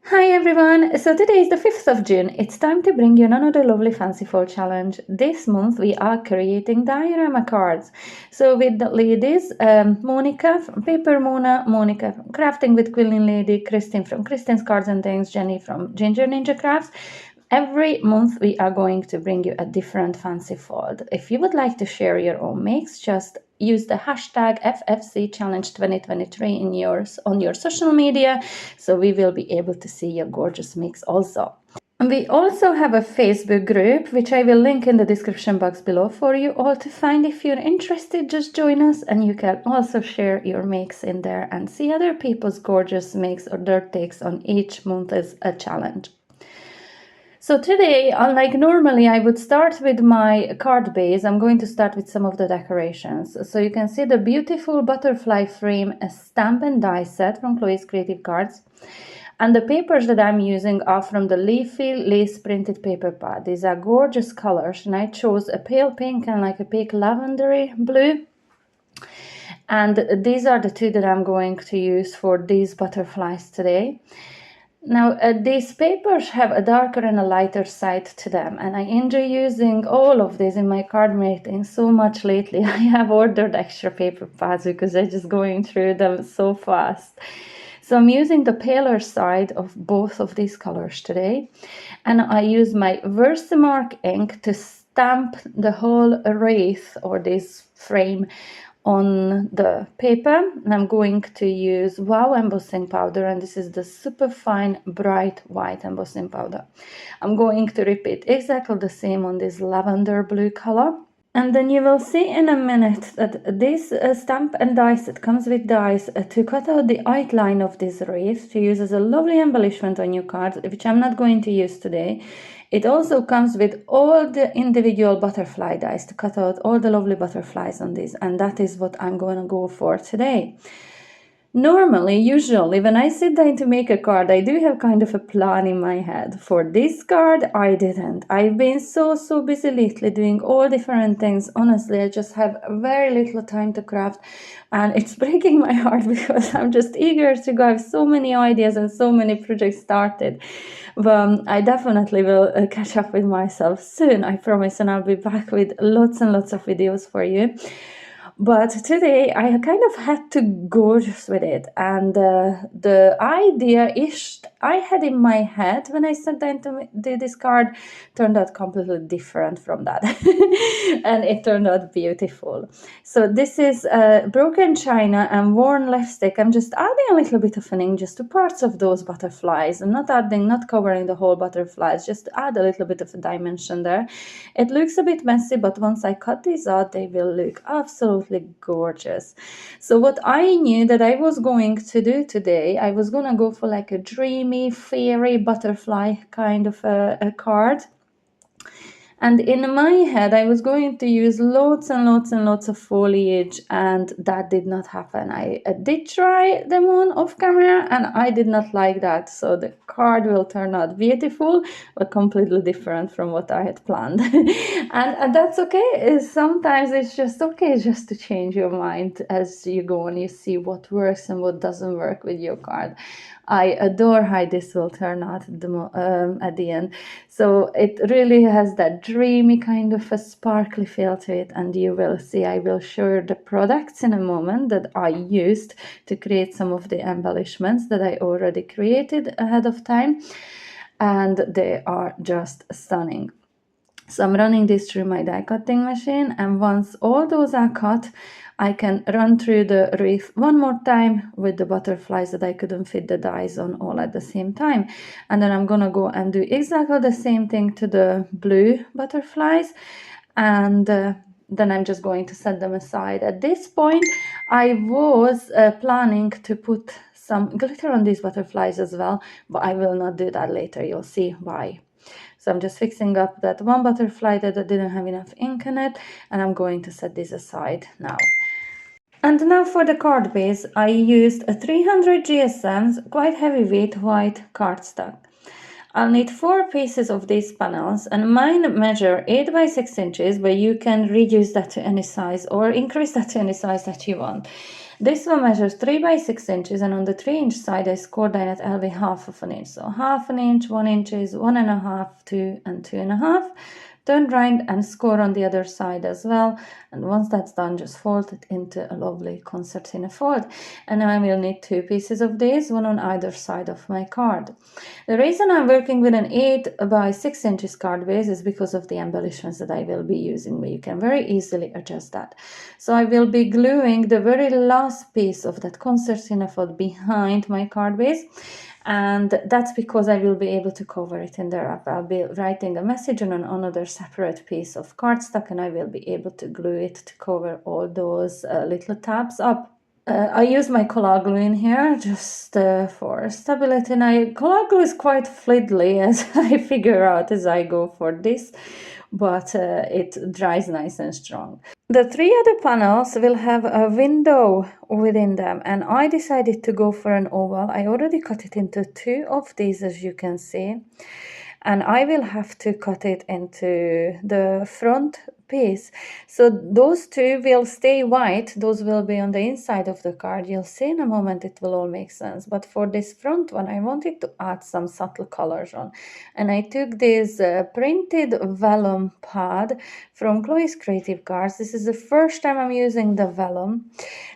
Hi everyone! So today is the 5th of June. It's time to bring you another lovely fanciful challenge. This month we are creating diorama cards. So with the ladies, Monica from Paper Mona, Monica from Crafting with Quilling Lady, Christine from Christine's Cards and Things, Jenny from Ginger Ninja Crafts. Every month we are going to bring you a different fancy fold. If you would like to share your own makes, just use the hashtag FFC Challenge 2023 on your social media, so we will be able to see your gorgeous mix also. We also have a Facebook group, which I will link in the description box below for you all to find. If you're interested, just join us and you can also share your makes in there and see other people's gorgeous makes or their takes on each month as a challenge. So today, unlike normally, I would start with my card base. I'm going to start with some of the decorations. So you can see the beautiful butterfly frame stamp and die set from Chloe's Creative Cards. And the papers that I'm using are from the Leafy Lace Printed Paper Pad. These are gorgeous colors, and I chose a pale pink and like a pink lavendery blue. And these are the two that I'm going to use for these butterflies today. Now, these papers have a darker and a lighter side to them, and I enjoy using all of these in my card making so much lately. I have ordered extra paper pads because I'm just going through them so fast. So I'm using the paler side of both of these colors today, and I use my Versamark ink to stamp the whole wreath or this frame on the paper. And I'm going to use Wow embossing powder, and this is the super fine bright white embossing powder. I'm going to repeat exactly the same on this lavender blue color. And then you will see in a minute that this stamp and die set comes with dies to cut out the outline of this wreath to use as a lovely embellishment on your card, which I'm not going to use today. It also comes with all the individual butterfly dies to cut out all the lovely butterflies on this, and that is what I'm going to go for today. Usually, when I sit down to make a card, I do have kind of a plan in my head. For this card, I didn't. I've been so busy lately doing all different things. Honestly, I just have very little time to craft, and it's breaking my heart because I'm just eager to go. I have so many ideas and so many projects started. But I definitely will catch up with myself soon, I promise, and I'll be back with lots and lots of videos for you. But today I kind of had to go just with it, and the idea I had in my head when I sat down to do this card turned out completely different from that. And it turned out beautiful. So this is broken china and worn lipstick. I'm just adding a little bit of an ink just to parts of those butterflies. I'm not covering the whole butterflies, just to add a little bit of a dimension there. It looks a bit messy, but once I cut these out, they will look absolutely gorgeous. So what I knew that I was going to do today, I was gonna go for like a dreamy, fairy butterfly kind of a card. And in my head, I was going to use lots and lots of foliage, and that did not happen. I did try them on off camera, and I did not like that. So the card will turn out beautiful, but completely different from what I had planned. and that's okay. Sometimes it's just okay just to change your mind as you go and you see what works and what doesn't work with your card. I adore how this will turn out at the end. So it really has that dreamy kind of a sparkly feel to it, and you will see I will show you the products in a moment that I used to create some of the embellishments that I already created ahead of time, and they are just stunning. So I'm running this through my die cutting machine, and once all those are cut, I can run through the wreath one more time with the butterflies that I couldn't fit the dies on all at the same time. And then I'm gonna go and do exactly the same thing to the blue butterflies, and then I'm just going to set them aside. At this point, I was planning to put some glitter on these butterflies as well, but I will not do that later. You'll see why. So I'm just fixing up that one butterfly that didn't have enough ink in it, and I'm going to set this aside now. And now for the card base, I used a 300 GSM's quite heavyweight white cardstock. I'll need 4 pieces of these panels, and mine measure 8 by 6 inches, but you can reduce that to any size or increase that to any size that you want. This one measures 3 by 6 inches, and on the 3-inch side I scored down at LV half of an inch. So half an inch, 1 inch, 1.5, 2, and 2.5. Turn round and score on the other side as well. And once that's done, just fold it into a lovely concertina fold. And now I will need 2 pieces of this, one on either side of my card. The reason I'm working with an 8 by 6 inches card base is because of the embellishments that I will be using, but you can very easily adjust that. So I will be gluing the very last piece of that concertina fold behind my card base. And that's because I will be able to cover it in there. I'll be writing a message on another separate piece of cardstock, and I will be able to glue it to cover all those little tabs up. I use my cola glue in here just for stability, and cola glue is quite fiddly, as I figure out as I go for this, but it dries nice and strong. The 3 other panels will have a window within them, and I decided to go for an oval. I already cut it into 2 of these, as you can see, and I will have to cut it into the front piece. So those 2 will stay white. Those will be on the inside of the card. You'll see in a moment it will all make sense. But for this front one, I wanted to add some subtle colors on. And I took this printed vellum pad from Chloe's Creative Cards. This is the first time I'm using the vellum.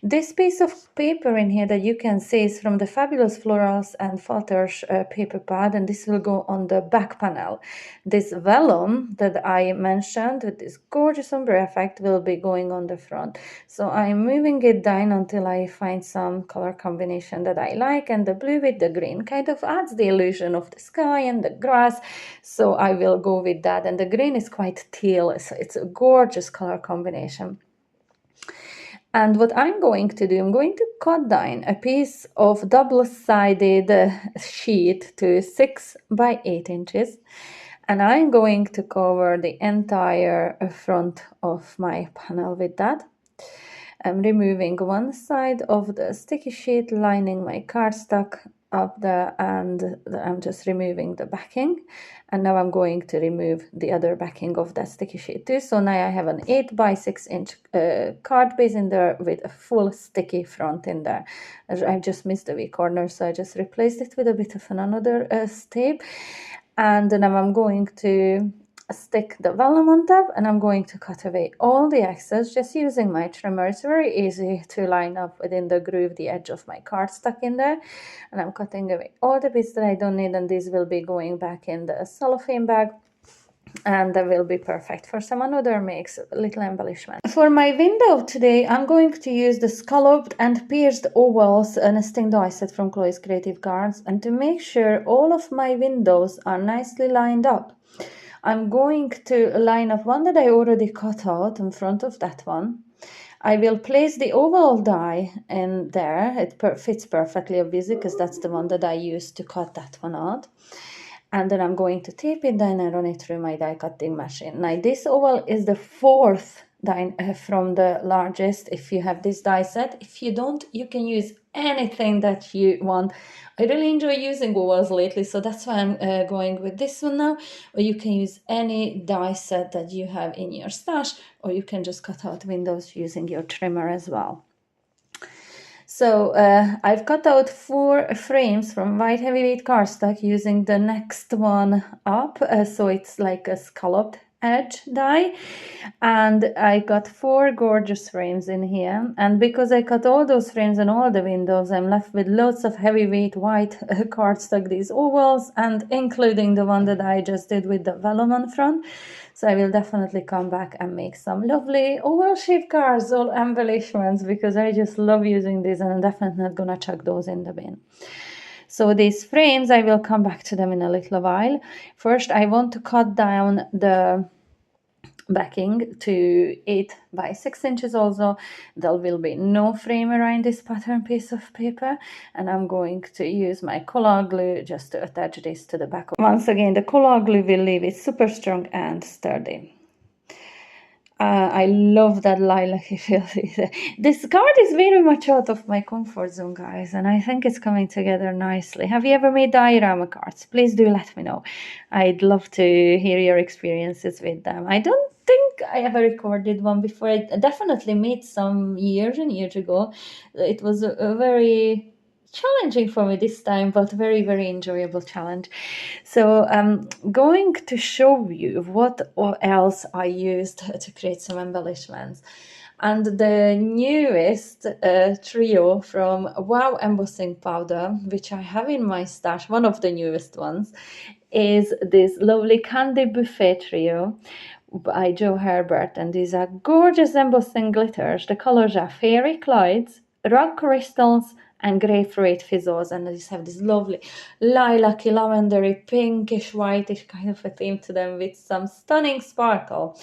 This piece of paper in here that you can see is from the Fabulous Florals and Falters paper pad, and this will go on the back panel. This vellum that I mentioned with this gorgeous ombre effect will be going on the front. So I'm moving it down until I find some color combination that I like, and the blue with the green kind of adds the illusion of the sky and the grass. So I will go with that, and the green is quite teal, so it's a gorgeous color combination. And what I'm going to do, I'm going to cut down a piece of double-sided sheet to 6 by 8 inches. And I'm going to cover the entire front of my panel with that. I'm removing one side of the sticky sheet, lining my cardstock up there, and I'm just removing the backing. And now I'm going to remove the other backing of that sticky sheet too. So now I have an 8 by 6 inch card base in there with a full sticky front in there. I just missed the V corner, so I just replaced it with a bit of another tape. And now I'm going to stick the vellum on top, and I'm going to cut away all the excess just using my trimmer. It's very easy to line up within the groove the edge of my cardstock in there, and I'm cutting away all the bits that I don't need, and these will be going back in the cellophane bag, and that will be perfect for some another makes, little embellishment. For my window today, I'm going to use the scalloped and pierced ovals nesting die set from Chloe's Creative Cards, and to make sure all of my windows are nicely lined up, I'm going to line up one that I already cut out in front of that one. I will place the oval die in there. It fits perfectly, obviously, because that's the one that I used to cut that one out. And then I'm going to tape it down and run it through my die cutting machine. Now this oval is the 4th die from the largest if you have this die set. If you don't, you can use anything that you want. I really enjoy using ovals lately, so that's why I'm going with this one now. Or you can use any die set that you have in your stash, or you can just cut out windows using your trimmer as well. So I've cut out 4 frames from white heavyweight cardstock using the next one up, so it's like a scalloped edge die, and I got 4 gorgeous frames in here. And because I cut all those frames and all the windows, I'm left with lots of heavyweight white cardstock, these ovals, and including the one that I just did with the vellum on front. So I will definitely come back and make some lovely oval shaped cards, all embellishments, because I just love using these, and I'm definitely not gonna chuck those in the bin. So these frames, I will come back to them in a little while. First, I want to cut down the backing to 8 by 6 inches also. There will be no frame around this pattern piece of paper, and I'm going to use my cola glue just to attach this to the back. Once again, the cola glue will leave it super strong and sturdy. I love that lilac. This card is very much out of my comfort zone, guys, and I think it's coming together nicely. Have you ever made diorama cards? Please do let me know. I'd love to hear your experiences with them. I don't think I ever recorded one before. I definitely made some years and years ago. It was a very challenging for me this time, but very, very enjoyable challenge. So I'm going to show you what else I used to create some embellishments. And the newest trio from Wow Embossing Powder, which I have in my stash, one of the newest ones, is this lovely Candy Buffet trio by Joe Herbert. And these are gorgeous embossing glitters. The colors are Fairy Clydes, Rock Crystals, and Grapefruit Fizzles. And these have this lovely lilac-y, lavendery, pinkish, whitish kind of a theme to them with some stunning sparkle.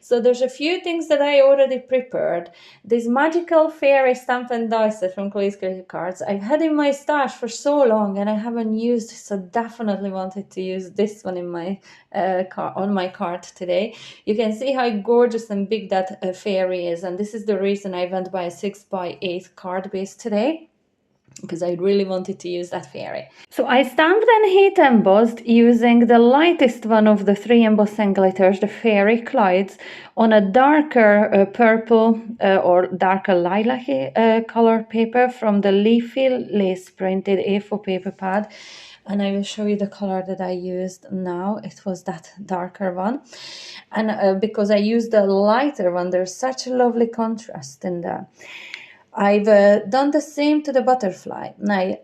So there's a few things that I already prepared. This magical fairy stamp and die set from Chloe's Creative Cards I've had in my stash for so long and I haven't used, so definitely wanted to use this one in my on my card today. You can see how gorgeous and big that fairy is, and this is the reason I went by a 6x8 card base today, because I really wanted to use that fairy. So I stamped and heat embossed using the lightest one of the three embossing glitters, the Fairy Clydes, on a darker purple or darker lilac color paper from the Leafy Lace Printed A4 paper pad. And I will show you the color that I used now. It was that darker one. And because I used the lighter one, there's such a lovely contrast in there. I've done the same to the butterfly. Now,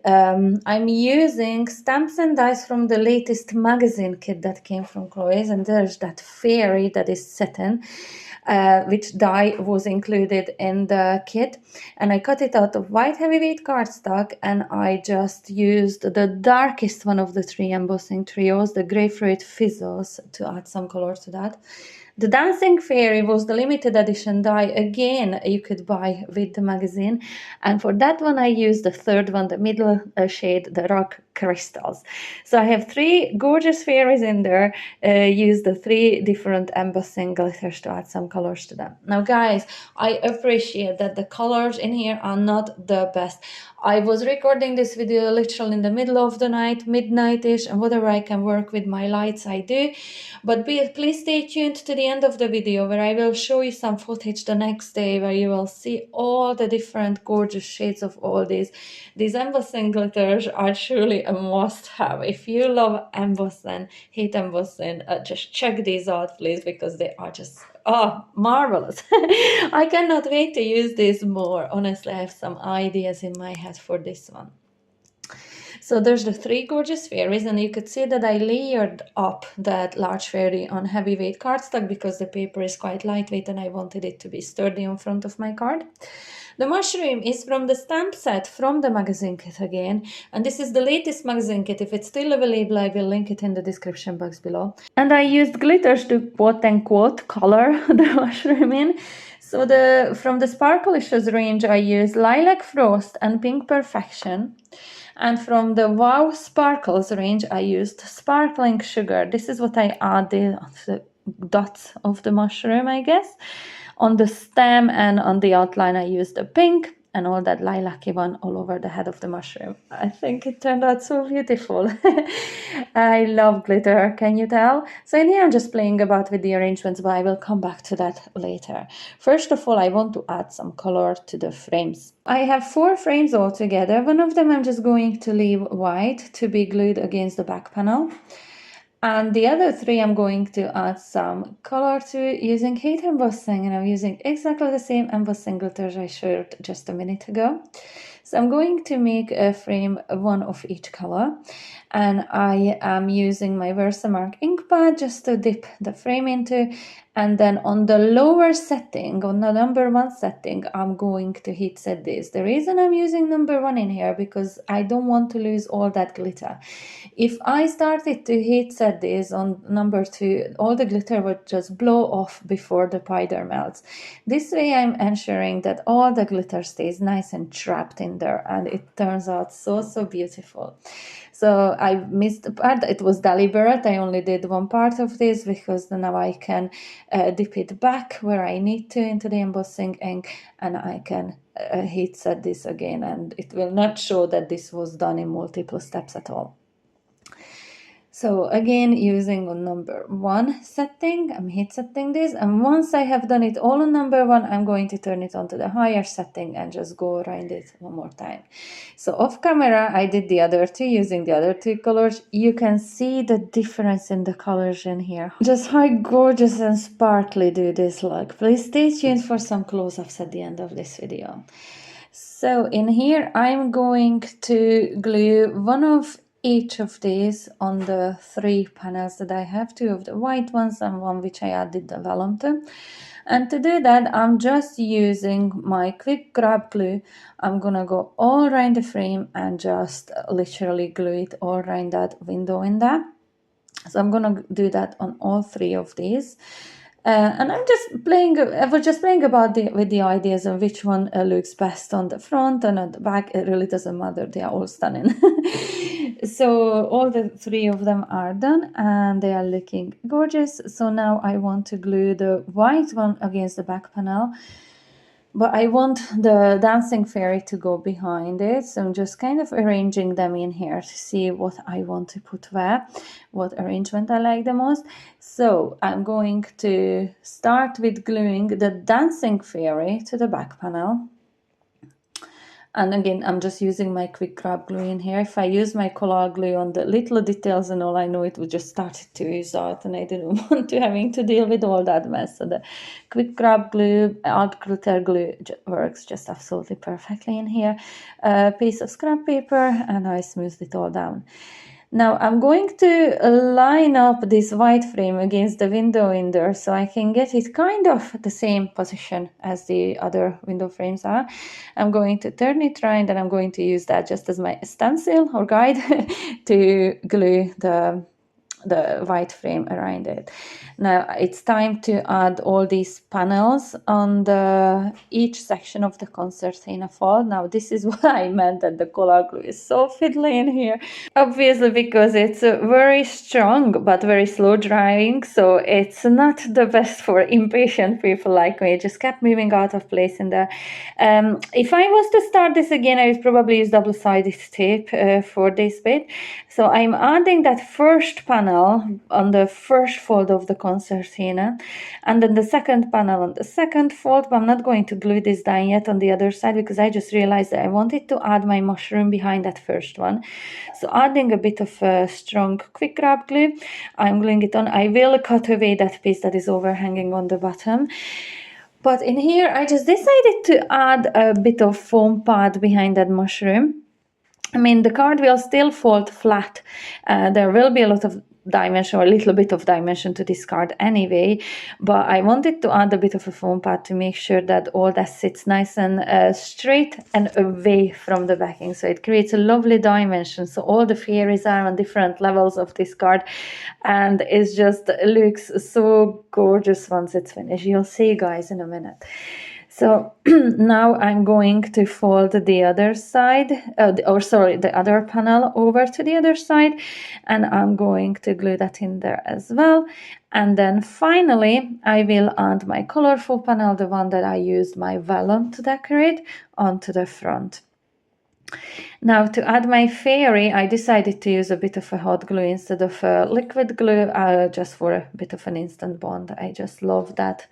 I'm using stamps and dies from the latest magazine kit that came from Chloe's, and there's that fairy that is satin, which die was included in the kit. And I cut it out of white heavyweight cardstock, and I just used the darkest one of the three embossing trios, the Grapefruit Fizzles, to add some color to that. The Dancing Fairy was the limited edition die, again you could buy with the magazine, and for that one I used the third one, the middle shade, the Rock Crystals. So I have three gorgeous fairies in there, use the three different embossing glitters to add some colors to them. Now guys, I appreciate that the colors in here are not the best. I was recording this video literally in the middle of the night, midnight-ish, and whatever I can work with my lights I do. But please stay tuned to the end of the video where I will show you some footage the next day where you will see all the different gorgeous shades of all these. These embossing glitters are truly a must-have. If you love embossing, heat embossing, just check these out please, because they are just marvelous. I cannot wait to use this more. Honestly, I have some ideas in my head for this one. So there's the three gorgeous fairies, and you could see that I layered up that large fairy on heavyweight cardstock because the paper is quite lightweight and I wanted it to be sturdy in front of my card. The mushroom is from the stamp set from the magazine kit again, and this is the latest magazine kit. If it's still available, I will link it in the description box below. And I used glitters to quote-unquote color the mushroom in. So from the Sparklicious range, I used Lilac Frost and Pink Perfection. And from the Wow Sparkles range, I used Sparkling Sugar. This is what I added on the dots of the mushroom, I guess. On the stem and on the outline, I used the pink and all that lilac-y one all over the head of the mushroom. I think it turned out so beautiful. I love glitter, can you tell? So in here I'm just playing about with the arrangements, but I will come back to that later. First of all, I want to add some color to the frames. I have 4 frames altogether. One of them I'm just going to leave white to be glued against the back panel. And the other 3 I'm going to add some color to using heat embossing, and I'm using exactly the same embossing glitters I showed just a minute ago. So I'm going to make a frame one of each color, and I am using my Versamark ink pad just to dip the frame into, and then on the lower setting, on the number 1 setting, I'm going to heat set this. The reason I'm using number 1 in here, because I don't want to lose all that glitter. If I started to heat set this on number 2, all the glitter would just blow off before the powder melts. This way I'm ensuring that all the glitter stays nice and trapped in there, and it turns out so beautiful. So I missed the part. It was deliberate. I only did one part of this because now I can dip it back where I need to into the embossing ink, and I can heat set this again, and it will not show that this was done in multiple steps at all. So again, using on number 1 setting, I'm heat setting this, and once I have done it all on number 1, I'm going to turn it on to the higher setting and just go around it one more time. So off camera, I did the other two using the other two colors. You can see the difference in the colors in here. Just how gorgeous and sparkly do this look. Please stay tuned for some close-ups at the end of this video. So in here, I'm going to glue one of each of these on the 3 panels that I have, 2 of the white ones and one which I added the vellum to. And to do that, I'm just using my quick grab glue. I'm gonna go all around the frame and just literally glue it all around that window in there. So I'm gonna do that on all 3 of these. And I was just playing about with the ideas of which one looks best on the front and on the back. It really doesn't matter, they are all stunning. So all the 3 of them are done and they are looking gorgeous. So now I want to glue the white one against the back panel. But I want the dancing fairy to go behind it, so I'm just kind of arranging them in here to see what I want to put where, what arrangement I like the most. So I'm going to start with gluing the dancing fairy to the back panel. And again, I'm just using my quick grab glue in here. If I use my collage glue on the little details and all, I know it would just start to ooze out, and I didn't want to having to deal with all that mess. So the quick grab glue, art glitter glue works just absolutely perfectly in here. A piece of scrap paper, and I smoothed it all down. Now I'm going to line up this white frame against the window in there so I can get it kind of the same position as the other window frames are. I'm going to turn it around and I'm going to use that just as my stencil or guide to glue the white frame around it. Now it's time to add all these panels on each section of the concertina fold. Now this is what I meant that the collage glue is so fiddly in here. Obviously because it's very strong but very slow drying, so it's not the best for impatient people like me. It just kept moving out of place in there. If I was to start this again, I would probably use double-sided tape for this bit. So I'm adding that first panel on the first fold of the concertina, and then the second panel on the second fold, but I'm not going to glue this down yet on the other side because I just realized that I wanted to add my mushroom behind that first one. So adding a bit of strong quick grab glue, I'm gluing it on. I will cut away that piece that is overhanging on the bottom. But in here, I just decided to add a bit of foam pad behind that mushroom. I mean, the card will still fold flat. There will be a lot of dimension or a little bit of dimension to this card anyway, but I wanted to add a bit of a foam pad to make sure that all that sits nice and straight and away from the backing, so it creates a lovely dimension. So all the fairies are on different levels of this card and it just looks so gorgeous once it's finished. You'll see, guys, in a minute. So now I'm going to fold the other side, the other panel over to the other side, and I'm going to glue that in there as well. And then finally, I will add my colorful panel, the one that I used my vellum to decorate, onto the front. Now to add my fairy, I decided to use a bit of a hot glue instead of a liquid glue, just for a bit of an instant bond. I just love that.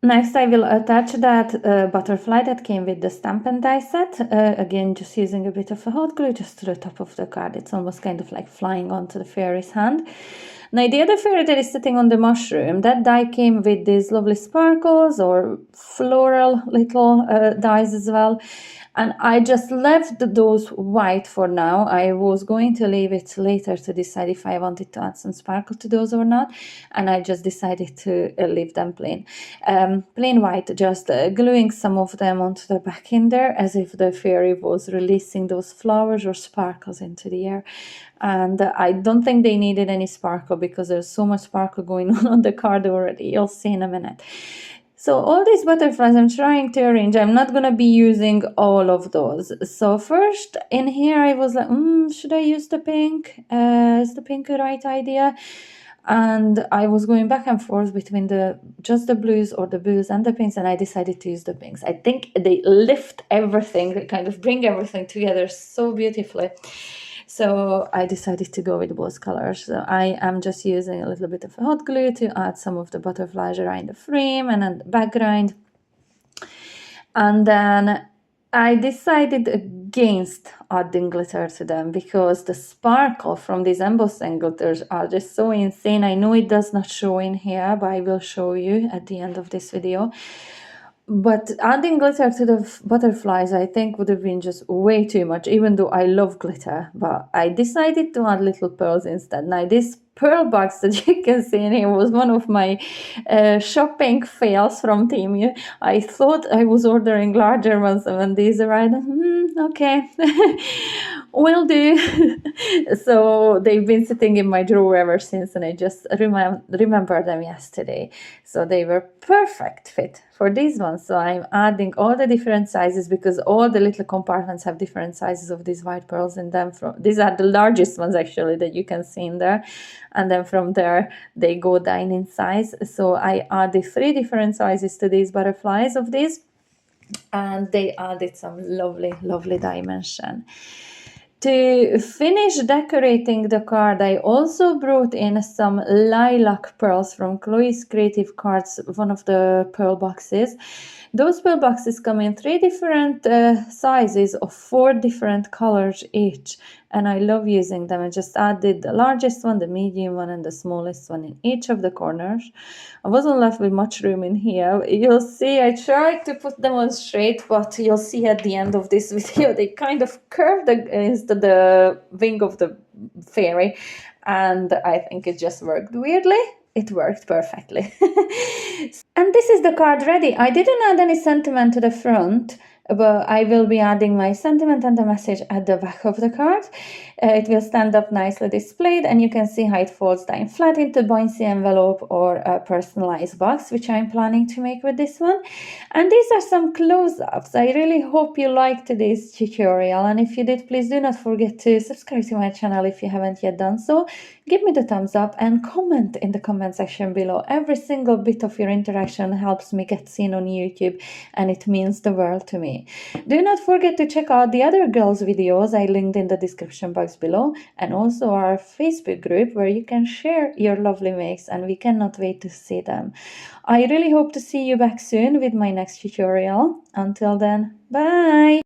Next, I will attach that butterfly that came with the stamp and die set. Again, just using a bit of a hot glue just to the top of the card. It's almost kind of like flying onto the fairy's hand. Now, the other fairy that is sitting on the mushroom, that die came with these lovely sparkles or floral little dies as well. And I just left those white for now. I was going to leave it later to decide if I wanted to add some sparkle to those or not. And I just decided to leave them plain. Plain white, just gluing some of them onto the back in there as if the fairy was releasing those flowers or sparkles into the air. And I don't think they needed any sparkle because there's so much sparkle going on the card already. You'll see in a minute. So all these butterflies I'm trying to arrange, I'm not going to be using all of those. So first in here I was like, should I use the pink? Is the pink a right idea? And I was going back and forth between just the blues or the blues and the pinks, and I decided to use the pinks. I think they lift everything, they kind of bring everything together so beautifully. So I decided to go with both colors. So I am just using a little bit of hot glue to add some of the butterflies around the frame and then the background. And then I decided against adding glitter to them because the sparkle from these embossing glitters are just so insane. I know it does not show in here, but I will show you at the end of this video. But adding glitter to the butterflies, I think, would have been just way too much, even though I love glitter. But I decided to add little pearls instead. Now, this pearl box that you can see in here was one of my shopping fails from Temu. I thought I was ordering larger ones, and when these arrived, okay, will do. So they've been sitting in my drawer ever since, and I just remember them yesterday. So they were perfect fit for these ones. So I'm adding all the different sizes because all the little compartments have different sizes of these white pearls in them. These are the largest ones actually that you can see in there. And then from there, they go down in size. So I added 3 different sizes to these butterflies of these. And they added some lovely, lovely dimension. To finish decorating the card, I also brought in some lilac pearls from Chloe's Creative Cards, one of the pearl boxes. Those pearl boxes come in 3 different sizes of 4 different colors each, and I love using them. I just added the largest one, the medium one, and the smallest one in each of the corners. I wasn't left with much room in here. You'll see I tried to put them on straight, but you'll see at the end of this video they kind of curved against the wing of the fairy, and I think it just worked weirdly. It worked perfectly. And this is the card ready. I didn't add any sentiment to the front, but I will be adding my sentiment and the message at the back of the card. It will stand up nicely displayed, and you can see how it folds down flat into bouncy envelope or a personalized box, which I'm planning to make with this one. And these are some close-ups. I really hope you liked today's tutorial, and if you did, please do not forget to subscribe to my channel if you haven't yet done so. Give me the thumbs up and comment in the comment section below. Every single bit of your interaction helps me get seen on YouTube, and it means the world to me. Do not forget to check out the other girls' videos I linked in the description box below, and also our Facebook group where you can share your lovely makes, and we cannot wait to see them. I really hope to see you back soon with my next tutorial. Until then, bye!